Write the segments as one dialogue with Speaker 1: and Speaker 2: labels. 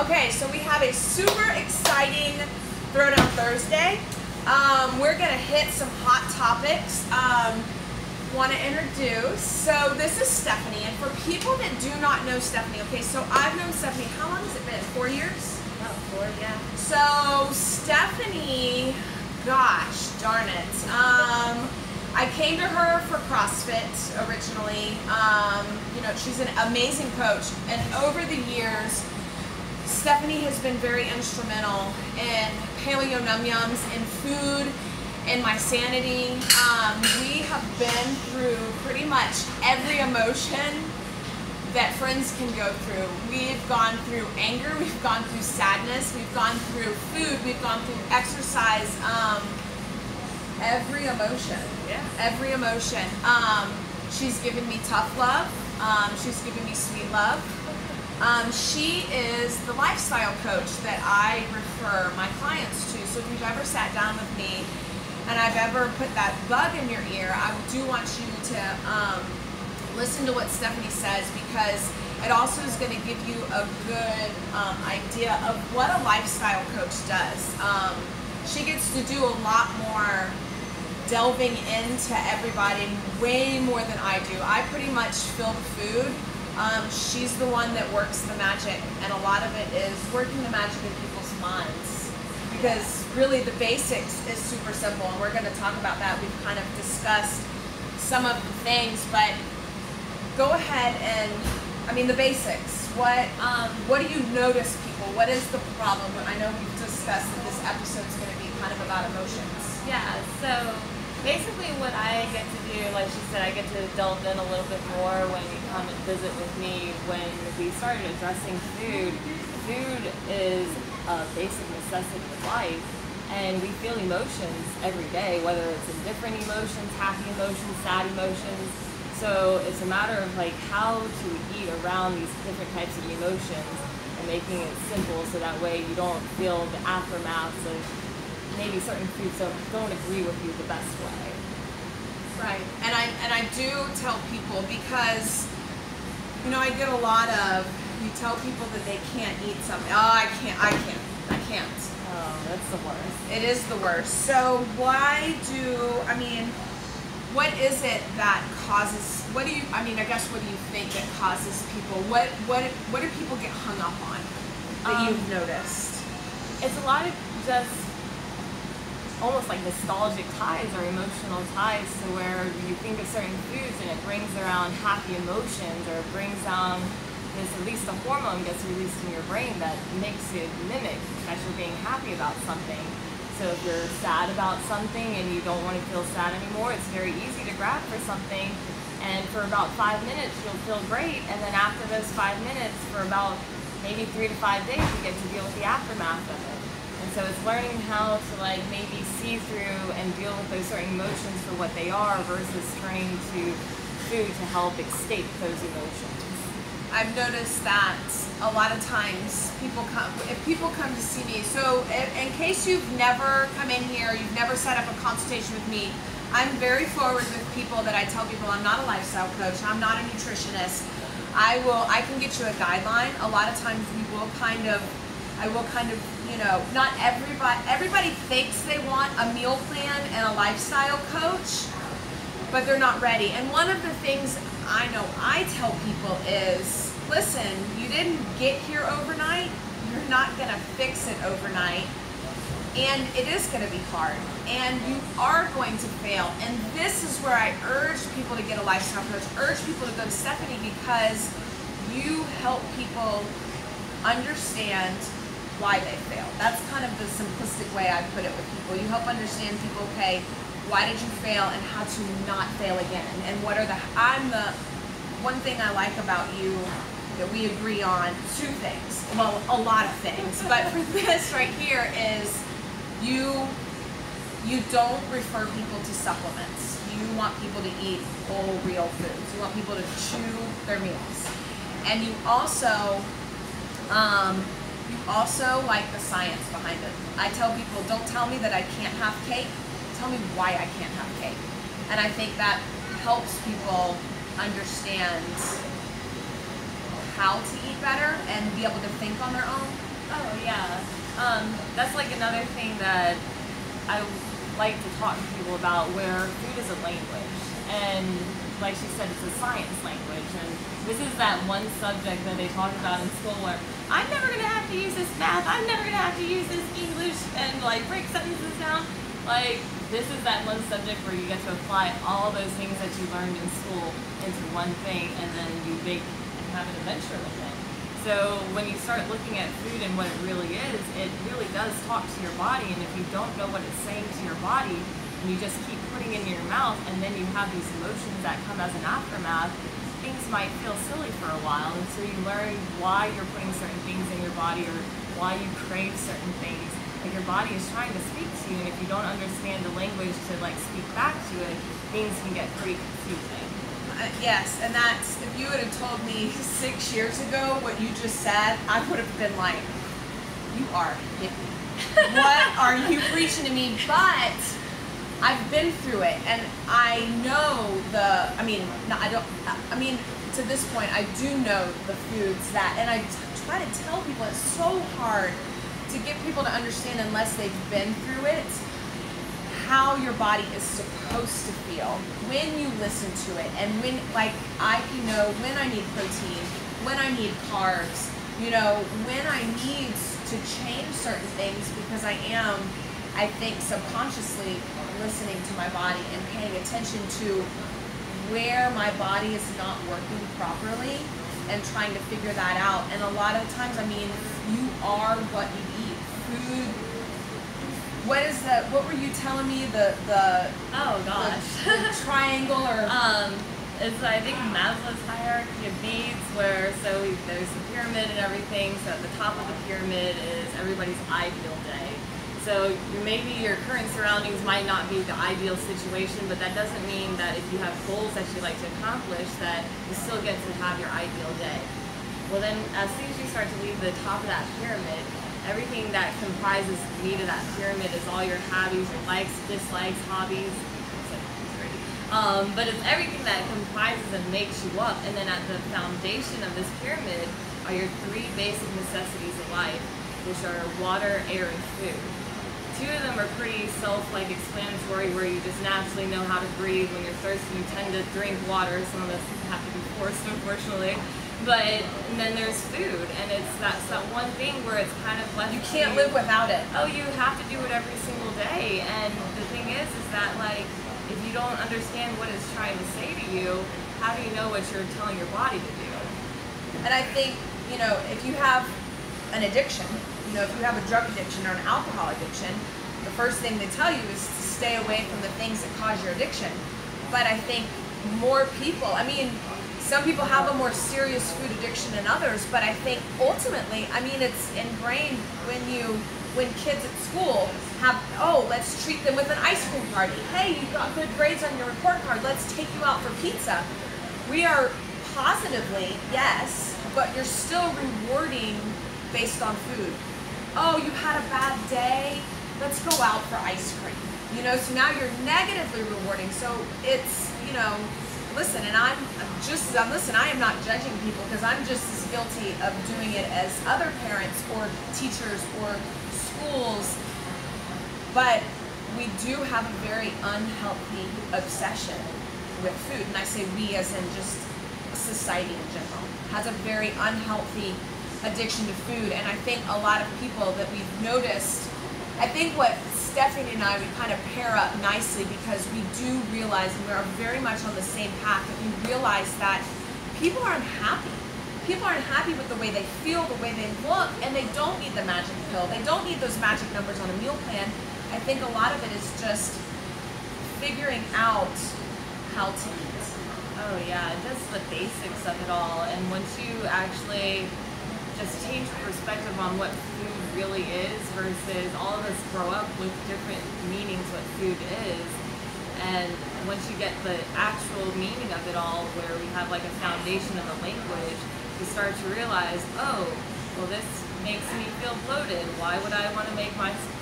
Speaker 1: Okay, so we have a super exciting Throwdown Thursday. We're gonna hit some hot topics. Want to introduce, so this is Stephanie, and for people that do not know Stephanie, okay, so I've known Stephanie, how long has it been? 4 years?
Speaker 2: About 4, yeah.
Speaker 1: So Stephanie, gosh darn it, I came to her for CrossFit originally. You know, she's an amazing coach, and over the years, Stephanie has been very instrumental in paleo num yums, in food, in my sanity. We have been through pretty much every emotion that friends can go through. We've gone through anger, we've gone through sadness, we've gone through food, we've gone through exercise, every emotion.
Speaker 2: Yeah.
Speaker 1: Every emotion. She's given me tough love. She's given me sweet love. She is the lifestyle coach that I refer my clients to. So if you've ever sat down with me and I've ever put that bug in your ear, I do want you to listen to what Stephanie says, because it also is going to give you a good idea of what a lifestyle coach does. She gets to do a lot more delving into everybody, way more than I do. I pretty much fill the food. She's the one that works the magic, and a lot of it is working the magic in people's minds, because really the basics is super simple, and we're going to talk about that. We've kind of discussed some of the things, but go ahead and, I mean, the basics. What do you notice, people? What is the problem? I know we've discussed that this episode's going to be kind of about emotions.
Speaker 2: Yeah, so basically what I get to do, like she said, I get to delve in a little bit more when you come and visit with me. When we started addressing food, food is a basic necessity of life, and we feel emotions every day, whether it's indifferent emotions, happy emotions, sad emotions. So it's a matter of like how to eat around these different types of emotions and making it simple, so that way you don't feel the aftermaths of maybe certain foods don't agree with you the best way.
Speaker 1: Right, and I do tell people, because you know, I get a lot of, you tell people that they can't eat something. Oh, I can't.
Speaker 2: Oh, that's the worst.
Speaker 1: It is the worst. So why I mean, what is it that causes, what do you think that causes people, what do people get hung up on that you've noticed?
Speaker 2: It's a lot of just almost like nostalgic ties or emotional ties, to where you think of certain foods and it brings around happy emotions, or it brings down this, at least a hormone gets released in your brain that makes it mimic that you're being happy about something. So if you're sad about something and you don't want to feel sad anymore, it's very easy to grab for something, and for about 5 minutes you'll feel great, and then after those 5 minutes, for about maybe 3 to 5 days, you get to deal with the aftermath of it. And so it's learning how to like maybe see through and deal with those certain emotions for what they are, versus turning to food to help escape those emotions.
Speaker 1: I've noticed that a lot of times if people come to see me, so in case you've never come in here, you've never set up a consultation with me, I'm very forward with people that I tell people I'm not a lifestyle coach, I'm not a nutritionist. I can get you a guideline. A lot of times I will kind of, you know, not everybody thinks they want a meal plan and a lifestyle coach, but they're not ready. And one of the things I know I tell people is, listen, you didn't get here overnight, you're not gonna fix it overnight, and it is gonna be hard, and you are going to fail. And this is where I urge people to get a lifestyle coach, urge people to go to Stephanie, because you help people understand why they fail. That's kind of the simplistic way I put it with people. You help understand people, okay, why did you fail, and how to not fail again, and what are one thing I like about you that we agree on, 2 things, well, a lot of things, but for this right here is you don't refer people to supplements. You want people to eat whole, real foods. You want people to chew their meals, and you also like the science behind it. I tell people, don't tell me that I can't have cake, tell me why I can't have cake. And I think that helps people understand how to eat better and be able to think on their own.
Speaker 2: Oh yeah, that's like another thing that I like to talk to people about, where food is a language, and like she said, it's a science language, and this is that one subject that they talk about in school where I'm never gonna have to use this math, I'm never gonna have to use this English, and like break sentences down. Like, this is that one subject where you get to apply all those things that you learned in school into one thing, and then you make and have an adventure with it. So when you start looking at food and what it really does talk to your body. And if you don't know what it's saying to your body, and you just keep putting it in your mouth, and then you have these emotions that come as an aftermath, things might feel silly for a while until you learn why you're putting certain things in your body, or why you crave certain things. Like, your body is trying to speak to you, and if you don't understand the language to like speak back to it, things can get pretty confusing.
Speaker 1: Yes, and that's, if you would have told me 6 years ago what you just said, I would have been like, you are hippie. What are you preaching to me? But I've been through it, and I know to this point, I do know the foods that, and I try to tell people, it's so hard to get people to understand unless they've been through it, how your body is supposed to feel when you listen to it, and when, like, I can know when I need protein, when I need carbs, when I need to change certain things, because I think subconsciously listening to my body and paying attention to where my body is not working properly and trying to figure that out. And a lot of times, you are what you eat. Food. What were you telling me?
Speaker 2: Oh gosh.
Speaker 1: The triangle, or
Speaker 2: it's, I think, Maslow's hierarchy of needs, where there's the pyramid and everything. So at the top of the pyramid is everybody's ideal day. So maybe your current surroundings might not be the ideal situation, but that doesn't mean that if you have goals that you like to accomplish, that you still get to have your ideal day. Well then, as soon as you start to leave the top of that pyramid, everything that comprises the meat of that pyramid is all your hobbies, your likes, dislikes, hobbies. But it's everything that comprises and makes you up. And then at the foundation of this pyramid are your three basic necessities of life, which are water, air, and food. Two of them are pretty self-explanatory, where you just naturally know how to breathe. When you're thirsty, you tend to drink water. Some of us have to be forced, unfortunately. But then there's food, and that's that one thing where it's kind of left.
Speaker 1: You can't live without it.
Speaker 2: Oh, you have to do it every single day. And the thing is that, like, if you don't understand what it's trying to say to you, how do you know what you're telling your body to do?
Speaker 1: And I think, if you have an addiction, if you have a drug addiction or an alcohol addiction, the first thing they tell you is to stay away from the things that cause your addiction. But I think more people, some people have a more serious food addiction than others, but I think ultimately, it's ingrained when kids at school have, let's treat them with an ice cream party. Hey, you got good grades on your report card, let's take you out for pizza. We are positively, yes, but you're still rewarding based on food. Oh, you had a bad day, let's go out for ice cream. So now you're negatively rewarding. So it's, listen, and I am not judging people, because I'm just as guilty of doing it as other parents or teachers or schools. But we do have a very unhealthy obsession with food. And I say we as in just society in general has a very unhealthy addiction to food. And I think a lot of people that we've noticed, I think what Stephanie and I, we kind of pair up nicely, because we do realize, and we are very much on the same path, that we realize that people are unhappy. People are unhappy with the way they feel, the way they look, and they don't need the magic pill. They don't need those magic numbers on a meal plan. I think a lot of it is just figuring out how to eat.
Speaker 2: Oh yeah, just the basics of it all. And once you actually just change perspective on what food really is, versus all of us grow up with different meanings what food is, and once you get the actual meaning of it all, where we have like a foundation of a language, you start to realize, oh, well, this makes me feel bloated. Why would I want to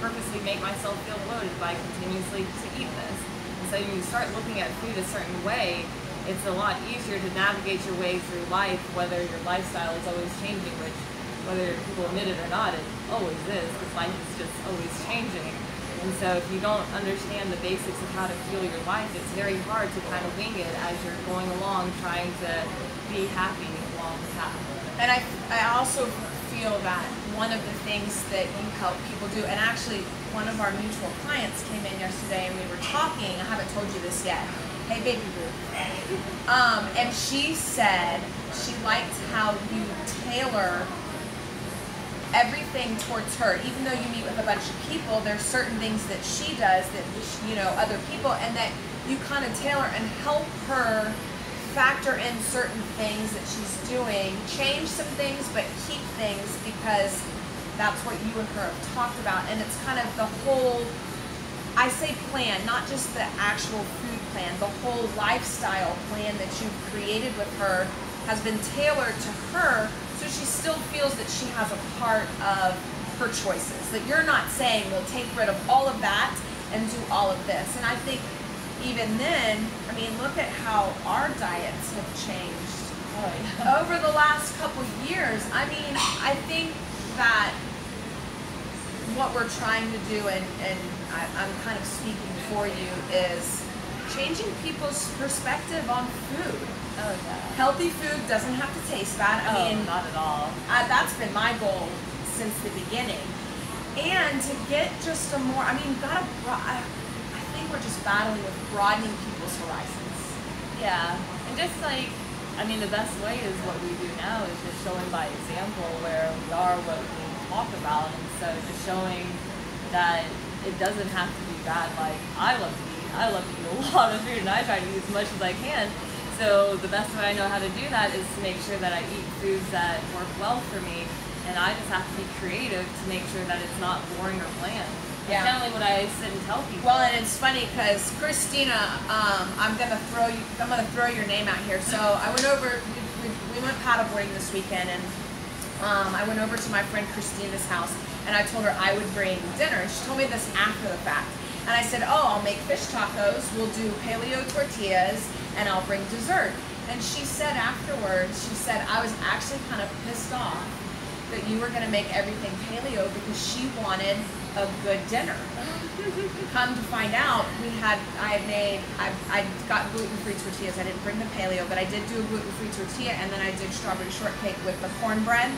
Speaker 2: purposely make myself feel bloated by continuously to eat this? And so when you start looking at food a certain way, it's a lot easier to navigate your way through life, whether your lifestyle is always changing, which whether people admit it or not, it always is, because life is just always changing. And so if you don't understand the basics of how to fuel your life, it's very hard to kind of wing it as you're going along, trying to be happy along the path.
Speaker 1: And I also feel that one of the things that you help people do, and actually one of our mutual clients came in yesterday and we were talking, I haven't told you this yet, hey baby boo, and she said she liked how you tailor everything towards her. Even though you meet with a bunch of people, there's certain things that she does that, you know, other people, and that you kind of tailor and help her factor in certain things that she's doing, change some things, but keep things, because that's what you and her have talked about. And it's kind of the whole, I say plan, not just the actual food plan, the whole lifestyle plan that you've created with her has been tailored to her, so she still feels that she has a part of her choices. That you're not saying, well, take rid of all of that and do all of this. And I think even then, I mean, look at how our diets have changed over the last couple years. I mean, I think that what we're trying to do, and I'm kind of speaking for you, is changing people's perspective on food.
Speaker 2: Oh, yeah.
Speaker 1: Healthy food doesn't have to taste bad. I mean,
Speaker 2: not at all.
Speaker 1: That's been my goal since the beginning. And to get just a more, I mean, I think we're just battling with broadening people's horizons.
Speaker 2: Yeah, and just like, I mean, the best way is what we do now is just showing by example where we are what we talk about. And so just showing that it doesn't have to be bad. Like, I love to eat a lot of food, and I try to eat as much as I can. So the best way I know how to do that is to make sure that I eat foods that work well for me, and I just have to be creative to make sure that it's not boring or bland.
Speaker 1: Yeah.
Speaker 2: That's generally what I sit and tell people.
Speaker 1: Well, and it's funny because Christina, I'm gonna throw your name out here. So I went over, we went paddleboarding this weekend, and I went over to my friend Christina's house, and I told her I would bring dinner. She told me this after the fact. And I said, oh, I'll make fish tacos, we'll do paleo tortillas, and I'll bring dessert. And she said afterwards, she said, I was actually kind of pissed off that you were going to make everything paleo because she wanted a good dinner. Come to find out, I got gluten-free tortillas. I didn't bring the paleo, but I did do a gluten-free tortilla, and then I did strawberry shortcake with the cornbread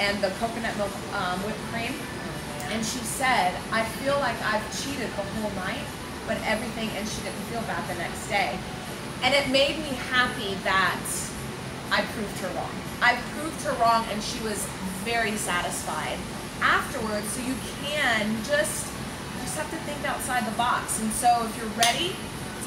Speaker 1: and the coconut milk whipped cream. And she said, I feel like I've cheated the whole night, but everything, and she didn't feel bad the next day. And it made me happy that I proved her wrong. I proved her wrong, and she was very satisfied afterwards. So you can just have to think outside the box. And so if you're ready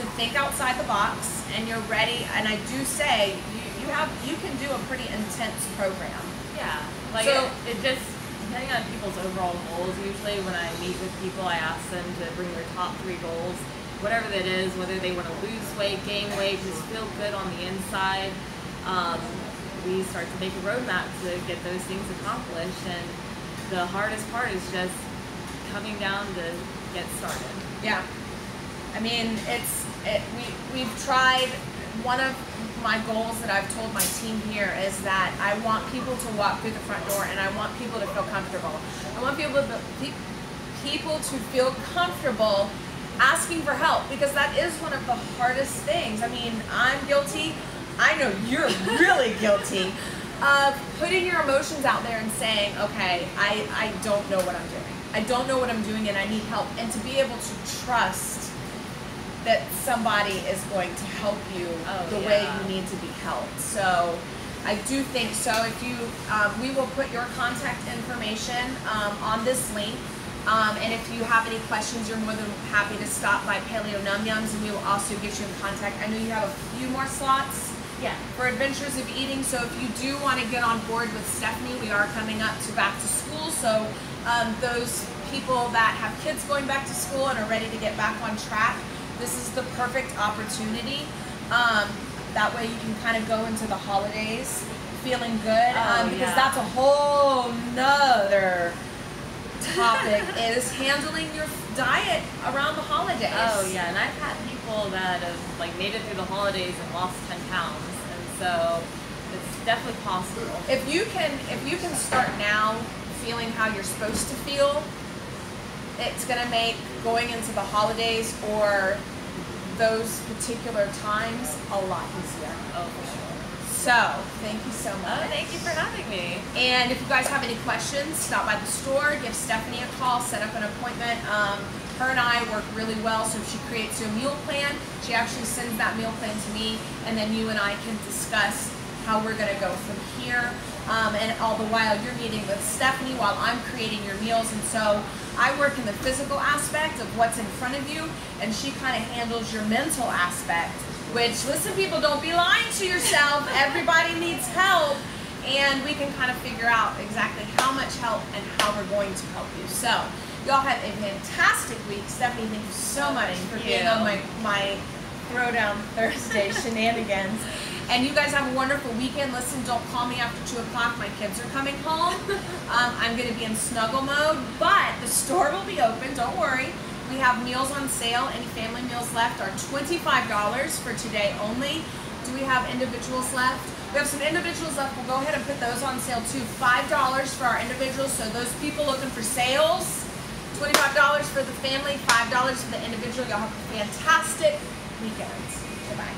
Speaker 1: to think outside the box, and you're ready, and I do say, you can do a pretty intense program.
Speaker 2: Yeah, like
Speaker 1: so,
Speaker 2: it just, depending on people's overall goals, usually when I meet with people, I ask them to bring their top 3 goals, whatever that is, whether they want to lose weight, gain weight, just feel good on the inside. We start to make a roadmap to get those things accomplished, and the hardest part is just coming down to get started. Yeah.
Speaker 1: I mean, we've tried. One of my goals that I've told my team here is that I want people to walk through the front door, and I want people to feel comfortable. I want people to feel comfortable asking for help, because that is one of the hardest things. I mean, I'm guilty. I know you're really guilty of putting your emotions out there and saying, okay, I don't know what I'm doing. I don't know what I'm doing, and I need help. And to be able to trust that somebody is going to help you the way you need to be helped. So I do think so. If you, we will put your contact information on this link. And if you have any questions, you're more than happy to stop by Paleo Num Yums, and we will also get you in contact. I know you have a few more slots for Adventures of Eating, so if you do want to get on board with Stephanie, we are coming up to back to school, so those people that have kids going back to school and are ready to get back on track, this is the perfect opportunity. That way you can kind of go into the holidays feeling good, because that's a whole nother topic, is handling your diet around the holidays.
Speaker 2: Oh yeah, and I've had people that have like made it through the holidays and lost 10 pounds, and so it's definitely possible.
Speaker 1: If you can start now feeling how you're supposed to feel, it's gonna make going into the holidays or those particular times a lot easier.
Speaker 2: Oh, for sure.
Speaker 1: So, thank you so much.
Speaker 2: Oh, thank you for having me.
Speaker 1: And if you guys have any questions, stop by the store, give Stephanie a call, set up an appointment. Her and I work really well, so if she creates you a meal plan, she actually sends that meal plan to me, and then you and I can discuss how we're gonna go from here. And all the while you're meeting with Stephanie while I'm creating your meals. And so I work in the physical aspect of what's in front of you, and she kind of handles your mental aspect, which, listen people, don't be lying to yourself. Everybody needs help, and we can kind of figure out exactly how much help and how we're going to help you. So y'all have a fantastic week. Stephanie, thank you so much for being on my Throwdown Thursday shenanigans. And you guys have a wonderful weekend. Listen, don't call me after 2 o'clock. My kids are coming home. I'm going to be in snuggle mode, but the store will be open. Don't worry. We have meals on sale. Any family meals left are $25 for today only. Do we have individuals left? We have some individuals left. We'll go ahead and put those on sale too. $5 for our individuals. So those people looking for sales, $25 for the family, $5 for the individual. Y'all have a fantastic weekend. Goodbye.